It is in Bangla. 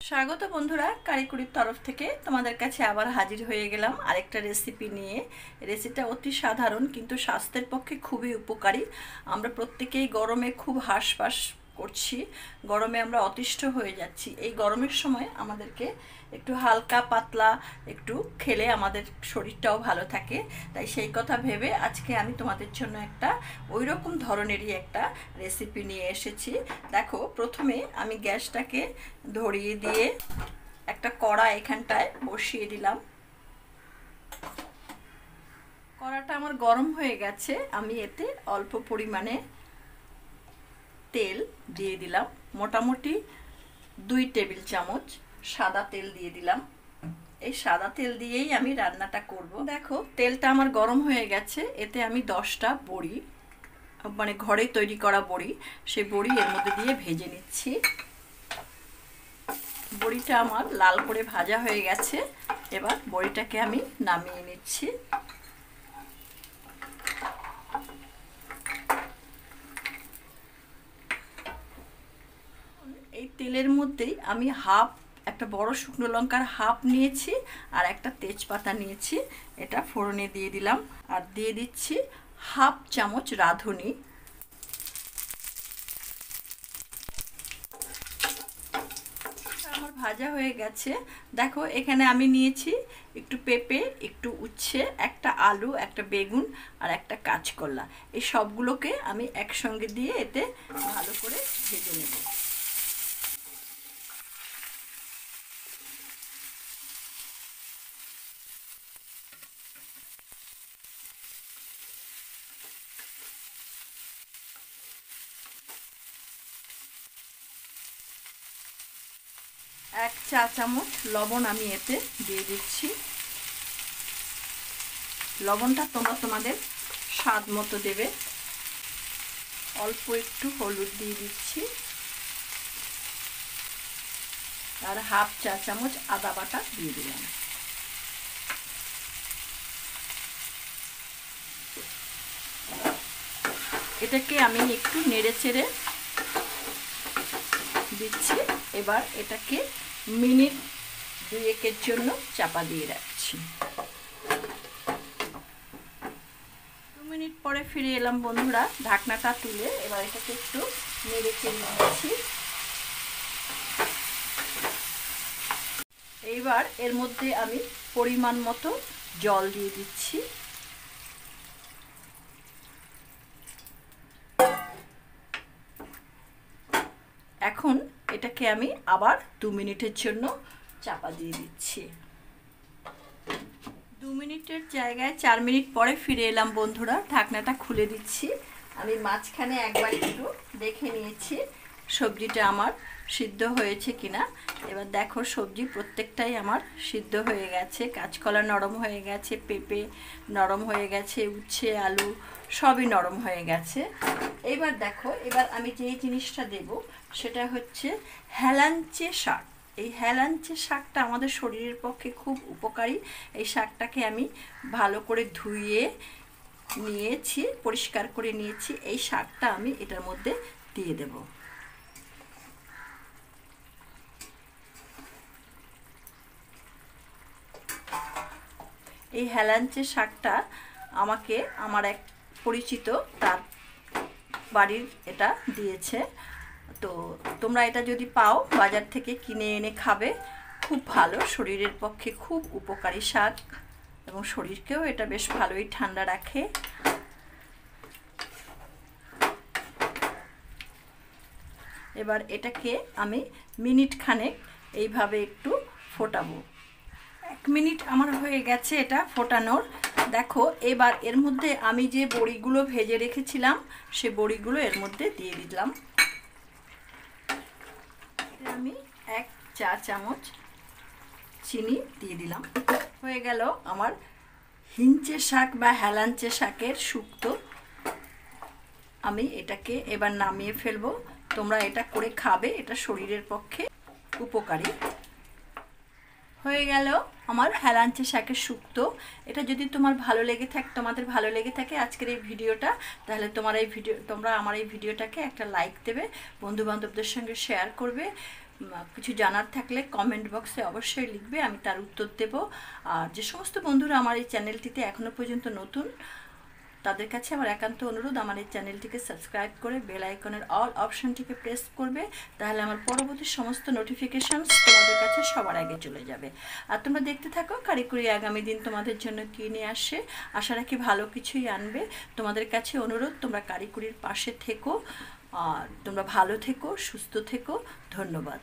স্বাগত বন্ধুরা, কারিকুরির তরফ থেকে তোমাদের কাছে আবার হাজির হয়ে গেলাম আরেকটা রেসিপি নিয়ে। রেসিপিটা অতি সাধারণ কিন্তু স্বাস্থ্যের পক্ষে খুবই উপকারী। আমরা প্রত্যেকেই গরমে খুব হাঁসফাঁস করছি, গরমে আমরা অতিষ্ঠ হয়ে যাচ্ছি। এই গরমের সময় আমাদেরকে একটু হালকা পাতলা একটু খেলে আমাদের শরীরটাও ভালো থাকে। তাই সেই কথা ভেবে আজকে আমি তোমাদের জন্য একটা ওই রকম ধরনেরই একটা রেসিপি নিয়ে এসেছি। দেখো, প্রথমে আমি গ্যাসটাকে ধরিয়ে দিয়ে একটা কড়া এখানটায় বসিয়ে দিলাম। কড়াটা আমার গরম হয়ে গেছে। আমি এতে অল্প পরিমাণে তেল দিয়ে দিলাম, মোটামুটি 2 টেবিল চামচ সাদা তেল দিয়ে দিলাম। এই সাদা তেল দিয়েই আমি রান্নাটা করব। দেখো, তেলটা আমার গরম হয়ে গেছে। এতে আমি 10টা বড়ি, মানে ঘরে তৈরি করা বড়ি, সেই বড়ি এর মধ্যে দিয়ে ভেজে নিচ্ছি। বড়িটা আমার লাল করে ভাজা হয়ে গেছে। এবার বড়িটাকে আমি নামিয়ে নিচ্ছি। এই তেলের মধ্যেই আমি একটা বড় শুকনো লঙ্কার হাফ নিয়েছি আর একটা তেজপাতা নিয়েছি। এটা ফোড়নে দিয়ে দিলাম আর দিয়ে দিচ্ছি হাফ চামচ রাঁধুনি। আমার ভাজা হয়ে গেছে। দেখো, এখানে আমি নিয়েছি একটু পেঁপে, একটু উচ্ছে, একটা আলু, একটা বেগুন আর একটা কাঁচকলা। এই সবগুলোকে আমি একসঙ্গে দিয়ে এতে ভালো করে ভেজে নেব। এক চা চামচ লবণ আমি এতে দিয়ে দিচ্ছি। লবণটা তোমরা তোমাদের স্বাদ মতো দেবে। অল্প একটু হলুদ দিয়ে দিচ্ছি আর হাফ চা চামচ আদা বাটা দিয়ে দিলাম। এটাকে আমি একটু নেড়ে চেড়ে দিচ্ছি। এবার এটাকে মিনিট 2-1 জন্য চাপা দিয়ে রাখছি। 2 মিনিট পরে ফিরে এলাম বন্ধুরা, ঢাকনাটা তুলে এবার এটাকে একটু নেড়ে চেড়ে দিচ্ছি। এইবার এর মধ্যে আমি পরিমাণ মতো জল দিয়ে দিচ্ছি। এখন এটাকে আমি আবার 2 মিনিটের জন্য চাপা দিয়ে দিচ্ছি। 2 মিনিটের জায়গায় 4 মিনিট পরে ফিরে এলাম বন্ধুরা, ঢাকনাটা খুলে দিচ্ছি। আমি মাঝখানে একবার একটু দেখে নিয়েছি সবজিটা আমার সিদ্ধ হয়েছে কিনা। এবার দেখো, সবজি প্রত্যেকটাই আমার সিদ্ধ হয়ে গেছে। কাঁচকলা নরম হয়ে গেছে, পেঁপে নরম হয়ে গেছে, উচ্ছে আলু সবই নরম হয়ে গেছে। এবার দেখো, এবার আমি যেই জিনিসটা দেব সেটা হচ্ছে হেলাঞ্চে শাক। এই হেলাঞ্চে শাকটা আমাদের শরীরের পক্ষে খুব উপকারী। এই শাকটাকে আমি ভালো করে ধুয়ে নিয়েছি, পরিষ্কার করে নিয়েছি। এই শাকটা আমি এটার মধ্যে দিয়ে দেব। এই হেলাঞ্চে শাকটা আমাকে আমার এক পরিচিত তার বাড়ির এটা দিয়েছে। তো তোমরা এটা যদি পাও বাজার থেকে কিনে এনে খাবে, খুব ভালো, শরীরের পক্ষে খুব উপকারী শাক এবং শরীরকেও এটা বেশ ভালোই ঠান্ডা রাখে। এবার এটাকে আমি মিনিট খানেক এইভাবে একটু ফোটাবো। 1 মিনিট আমার হয়ে গেছে এটা ফোটানোর। দেখো, এবার এর মধ্যে আমি যে বড়িগুলো ভেজে রেখেছিলাম সে বড়িগুলো এর মধ্যে দিয়ে দিলাম। আমি 1 চা চামচ চিনি দিয়ে দিলাম। হয়ে গেল আমার হিঞ্চে শাক বা হেলাঞ্চে শাকের শুক্তো। আমি এটাকে এবার নামিয়ে ফেলবো। তোমরা এটা করে খাবে, এটা শরীরের পক্ষে উপকারী। হয়ে গেল আমার হেলাঞ্চে শাকের শুক্তো। এটা যদি তোমাদের ভালো লেগে থাকে আজকের এই ভিডিওটা, তাহলে তোমরা আমার এই ভিডিওটাকে একটা লাইক দেবে, বন্ধু বান্ধবদের সঙ্গে শেয়ার করবে। কিছু জানার থাকলে কমেন্ট বক্সে অবশ্যই লিখবে, আমি তার উত্তর দেব। আর যে সমস্ত বন্ধুরা আমার এই চ্যানেলটিতে এখনও পর্যন্ত নতুন, তাদের কাছে আমার একান্ত অনুরোধ, আমার এই চ্যানেলটিকে সাবস্ক্রাইব করে বেল আইকনের অল অপশনটিকে প্রেস করবে, তাহলে আমার পরবর্তী সমস্ত নোটিফিকেশানস তোমাদের কাছে সবার আগে চলে যাবে। আর তোমরা দেখতে থাকো কারিকুরি আগামী দিন তোমাদের জন্য কী নিয়ে আসে। আশা রাখি ভালো কিছুই আনবে। তোমাদের কাছে অনুরোধ, তোমরা কারিকুরির পাশে থেকো, আর তোমরা ভালো থেকো, সুস্থ থেকো। ধন্যবাদ।